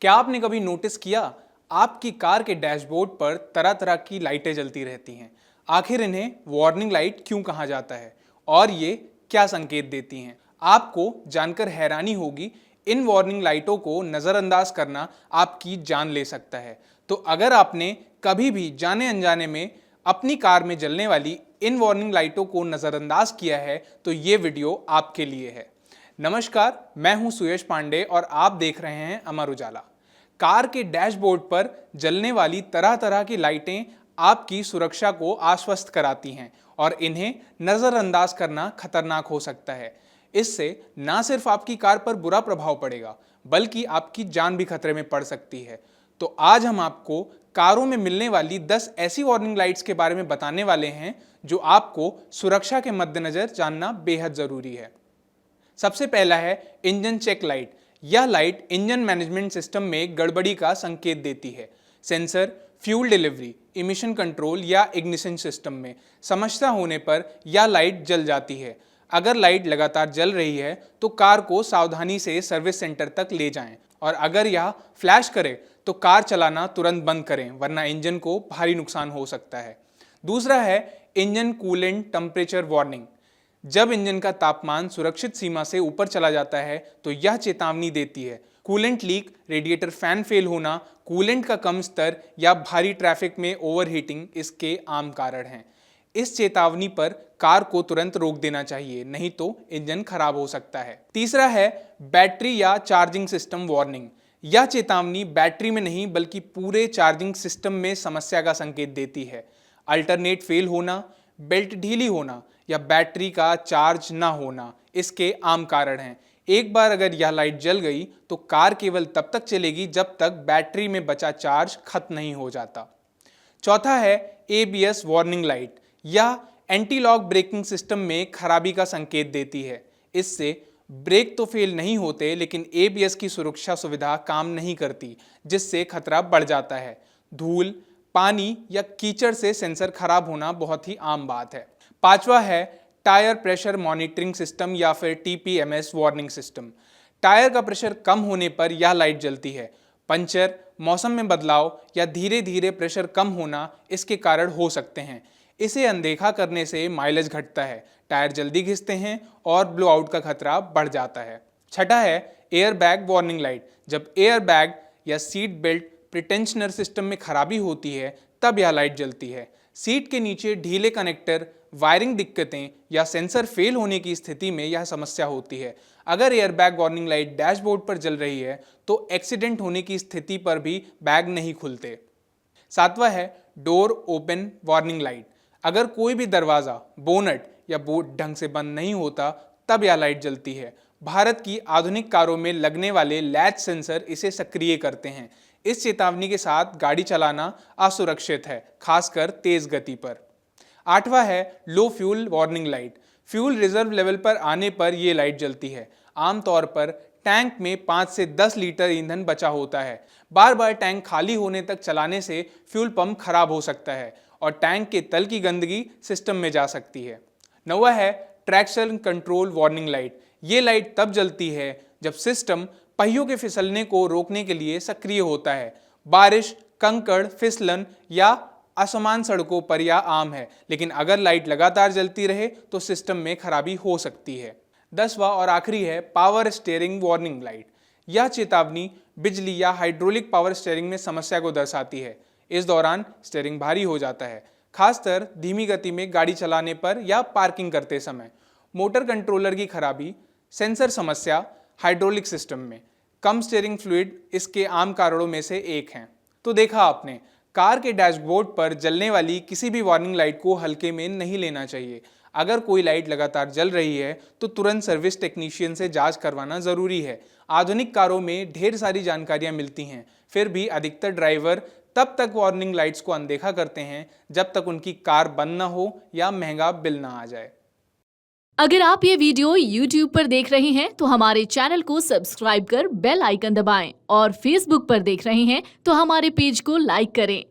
क्या आपने कभी नोटिस किया आपकी कार के डैशबोर्ड पर तरह तरह की लाइटें जलती रहती हैं। आखिर इन्हें वार्निंग लाइट क्यों कहा जाता है और ये क्या संकेत देती हैं? आपको जानकर हैरानी होगी, इन वार्निंग लाइटों को नज़रअंदाज करना आपकी जान ले सकता है। तो अगर आपने कभी भी जाने अनजाने में अपनी कार में जलने वाली इन वार्निंग लाइटों को नज़रअंदाज किया है तो ये वीडियो आपके लिए है। नमस्कार, मैं हूं सुयश पांडे और आप देख रहे हैं अमर उजाला। कार के डैशबोर्ड पर जलने वाली तरह तरह की लाइटें आपकी सुरक्षा को आश्वस्त कराती हैं और इन्हें नज़रअंदाज करना खतरनाक हो सकता है। इससे ना सिर्फ आपकी कार पर बुरा प्रभाव पड़ेगा बल्कि आपकी जान भी खतरे में पड़ सकती है। तो आज हम आपको कारों में मिलने वाली 10 ऐसी वार्निंग लाइट्स के बारे में बताने वाले हैं जो आपको सुरक्षा के मद्देनजर जानना बेहद ज़रूरी है। सबसे पहला है इंजन चेक लाइट। यह लाइट इंजन मैनेजमेंट सिस्टम में गड़बड़ी का संकेत देती है। Sensor, fuel delivery, emission control या इग्निशन सिस्टम में समस्या होने पर यह लाइट जल जाती है। अगर लाइट लगातार जल रही है तो कार को सावधानी से सर्विस सेंटर तक ले जाएं और अगर यह फ्लैश करे तो कार चलाना तुरंत बंद करें, वरना इंजन को भारी नुकसान हो सकता है। दूसरा है इंजन कूलेंट टेम्परेचर वार्निंग। जब इंजन का तापमान सुरक्षित सीमा से ऊपर चला जाता है तो यह चेतावनी देती है। Coolant leak, radiator fan fail होना, कूलेंट का कम स्तर या भारी ट्रैफिक में ओवरहीटिंग इसके आम कारण हैं। इस चेतावनी पर कार को तुरंत रोक देना चाहिए, नहीं तो इंजन खराब हो सकता है। तीसरा है बैटरी या चार्जिंग सिस्टम वार्निंग। यह चेतावनी बैटरी में नहीं बल्कि पूरे चार्जिंग सिस्टम में समस्या का संकेत देती है। अल्टरनेट फेल होना, बेल्ट ढीली होना या बैटरी का चार्ज ना होना इसके आम कारण हैं। एक बार अगर यह लाइट जल गई तो कार केवल तब तक चलेगी जब तक बैटरी में बचा चार्ज खत्म नहीं हो जाता। चौथा है ABS वार्निंग लाइट। यह एंटी लॉक ब्रेकिंग सिस्टम में खराबी का संकेत देती है। इससे ब्रेक तो फेल नहीं होते लेकिन ABS की सुरक्षा सुविधा काम नहीं करती, जिससे खतरा बढ़ जाता है। धूल, पानी या कीचड़ से सेंसर खराब होना बहुत ही आम बात है। पांचवा है टायर प्रेशर मॉनिटरिंग सिस्टम या फिर TPMS वार्निंग सिस्टम। टायर का प्रेशर कम होने पर यह लाइट जलती है। पंचर, मौसम में बदलाव या धीरे धीरे प्रेशर कम होना इसके कारण हो सकते हैं। इसे अनदेखा करने से माइलेज घटता है, टायर जल्दी घिसते हैं और ब्लो आउट का खतरा बढ़ जाता है। छठा है एयर बैग वार्निंग लाइट। जब एयर बैग या सीट बेल्ट प्रिटेंशनर सिस्टम में खराबी होती है तब यह लाइट जलती है। सीट के नीचे ढीले कनेक्टर, वायरिंग दिक्कतें या सेंसर फेल होने की स्थिति में यह समस्या होती है। अगर एयरबैग वार्निंग लाइट डैशबोर्ड पर जल रही है तो एक्सीडेंट होने की स्थिति पर भी बैग नहीं खुलते। सातवां है डोर ओपन वार्निंग लाइट। अगर कोई भी दरवाज़ा, बोनट या बोर्ड ढंग से बंद नहीं होता तब यह लाइट जलती है। भारत की आधुनिक कारों में लगने वाले लैच सेंसर इसे सक्रिय करते हैं। इस चेतावनी के साथ गाड़ी चलाना असुरक्षित है, खासकर तेज गति पर। आठवां है लो fuel warning light. Fuel reserve level पर आने पर यह लाइट जलती है। आमतौर पर टैंक में 5 से 10 लीटर ईंधन बचा होता है। बार बार टैंक खाली होने तक चलाने से फ्यूल पंप खराब हो सकता है और टैंक के तल की गंदगी सिस्टम में जा सकती है। नौवां है ट्रैक्शन कंट्रोल वार्निंग लाइट। ये लाइट तब जलती है जब सिस्टम पहियों के फिसलने को रोकने के लिए सक्रिय होता है। बारिश, कंकड़, फिसलन या असमान सड़कों पर यह आम है, लेकिन अगर लाइट लगातार जलती रहे तो सिस्टम में खराबी हो सकती है। 10वां और आखिरी है पावर स्टीयरिंग वार्निंग लाइट। यह चेतावनी बिजली या हाइड्रोलिक पावर स्टीयरिंग में समस्या को दर्शाती है। इस दौरान स्टीयरिंग भारी हो जाता है, खासकर धीमी गति में गाड़ी चलाने पर या पार्किंग करते समय। मोटर कंट्रोलर की खराबी, सेंसर समस्या, हाइड्रोलिक सिस्टम में कम स्टीयरिंग फ्लूइड इसके आम कारणों में से एक हैं। तो देखा आपने, कार के डैशबोर्ड पर जलने वाली किसी भी वार्निंग लाइट को हल्के में नहीं लेना चाहिए। अगर कोई लाइट लगातार जल रही है तो तुरंत सर्विस टेक्नीशियन से जांच करवाना ज़रूरी है। आधुनिक कारों में ढेर सारी जानकारियां मिलती हैं, फिर भी अधिकतर ड्राइवर तब तक वार्निंग लाइट्स को अनदेखा करते हैं जब तक उनकी कार बंद ना हो या महंगा बिल ना आ जाए। अगर आप ये वीडियो YouTube पर देख रहे हैं तो हमारे चैनल को सब्सक्राइब कर बेल आइकन दबाएं और Facebook पर देख रहे हैं तो हमारे पेज को लाइक करें।